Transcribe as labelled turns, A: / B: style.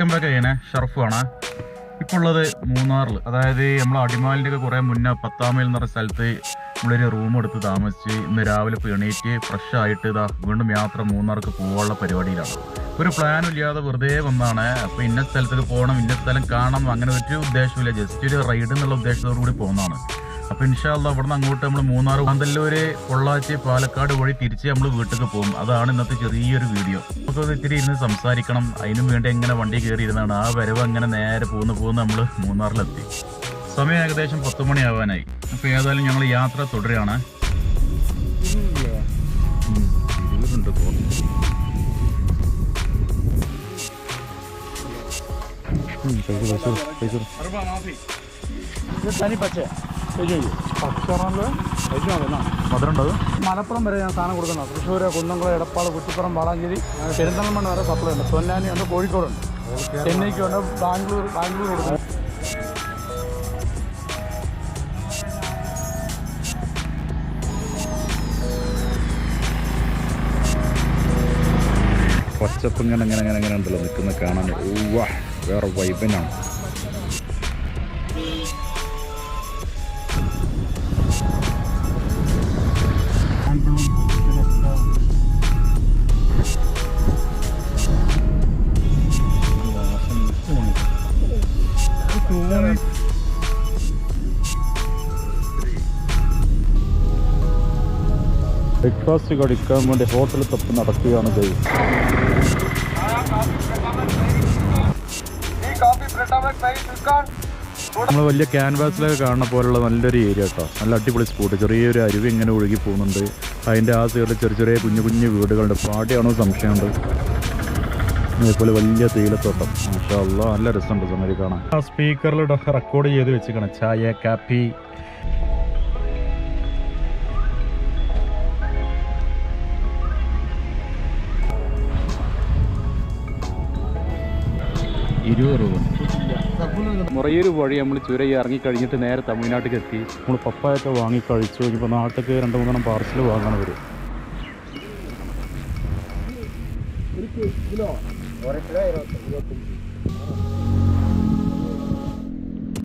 A: Welcome back ചെയ്യണേ, ഷറഫാണ്. ഇപ്പോൾ ഉള്ളത് മൂന്നാറിൽ, അതായത് നമ്മൾ അടിമാലിൻ്റെ ഒക്കെ കുറേ മുന്നേ 10 മൈൽ എന്ന് പറഞ്ഞ സ്ഥലത്ത് നമ്മളൊരു റൂം എടുത്ത് താമസിച്ച് ഇന്ന് രാവിലെ ഇപ്പോൾ എണീറ്റ് ഫ്രഷ് ആയിട്ട് ഇതാ വീണ്ടും യാത്ര മൂന്നാർക്ക് പോകാനുള്ള പരിപാടിയിലാണ്. ഒരു പ്ലാനും ഇല്ലാതെ വെറുതെ വന്നാണ്. അപ്പോൾ ഇന്ന സ്ഥലത്തേക്ക് പോകണം, ഇന്ന സ്ഥലം കാണണം, അങ്ങനെ ഒരു ഉദ്ദേശമില്ല, ജസ്റ്റ് ഒരു റൈഡ് എന്നുള്ള ഉദ്ദേശത്തോടു കൂടി പോകുന്നതാണ്. അപ്പോൾ ഇൻഷാ അല്ലാഹ് ഇവിടെ നിന്ന് അങ്ങോട്ട് നമ്മൾ മൂന്നാർ, കാന്തല്ലൂർ, പൊള്ളാച്ചി, പാലക്കാട് വഴി തിരിച്ച് നമ്മൾ വീട്ടിലേക്ക് പോകും. അതാണ് ഇന്നത്തെ ചെറിയൊരു വീഡിയോ. നമുക്കത് ഇത്തിരി ഇരുന്ന് സംസാരിക്കണം. അതിനും വേണ്ടി എങ്ങനെ വണ്ടി കയറി ഇരുന്നാണ് ആ വരവ് അങ്ങനെ നേരെ പോകുന്ന നമ്മൾ മൂന്നാറിലെത്തി. സമയം ഏകദേശം 10 മണിയാവാനായി. അപ്പോൾ ഏതായാലും ഞങ്ങൾ യാത്ര തുടരുകയാണ്.
B: മലപ്പുറം വരെ ഞാൻ സാധനം കൊടുക്കുന്നത്. തൃശ്ശൂർ, കുന്നംകുളം, എടപ്പാൾ, കുറ്റിപ്പുറം, വാളാഞ്ചേരി, പെരിന്തൽമണ്ണ വരെ സപ്ലൈ ഉണ്ട്. പൊന്നാനി ഉണ്ട്, കോഴിക്കോടുണ്ട്, ചെന്നൈക്കുണ്ട്, ബാംഗ്ലൂർ കൊടുക്കുന്നു.
A: പച്ചപ്പ് ഇങ്ങനെ ഉണ്ടല്ലോ നിൽക്കുന്ന കാണാൻ. വേറെ വൈബനാണ്. ബ്രേക്ക്ഫാസ്റ്റ് കഴിക്കാൻ വേണ്ടി ഹോട്ടലിൽ തപ്പി നടക്കുകയാണ് ഗൈസ്. നമ്മൾ വലിയ ക്യാൻവാസിലൊക്കെ കാണുന്ന പോലുള്ള നല്ലൊരു ഏരിയ കേട്ടോ. നല്ല അടിപൊളി സ്പോട്ട്. ചെറിയൊരു അരുവി ഇങ്ങനെ ഒഴുകി പോകുന്നുണ്ട്. അതിൻ്റെ ആ സൈഡിൽ ചെറിയ കുഞ്ഞു വീടുകളുണ്ട്. പാടിയാണോ സംശയമുണ്ട്. അതേപോലെ വലിയ തേയിലത്തോട്ടം. മാഷാ അല്ലാഹ്, നല്ല രസമുണ്ട് സമയം കാണാൻ. ആ സ്പീക്കറിലൂടെ റെക്കോർഡ് ചെയ്ത് വെച്ചിരിക്കണം. ചായ, കാപ്പി. മുറയൂർ വഴി നമ്മൾ ചുരയി ഇറങ്ങിക്കഴിഞ്ഞിട്ട് നേരെ തമിഴ്നാട്ടിലേക്ക് എത്തി. നമ്മൾ പപ്പായൊക്കെ വാങ്ങിക്കഴിച്ചു. ഇപ്പോൾ നാട്ടിലേക്ക് 2-3 പാർസൽ വാങ്ങാൻ വരും.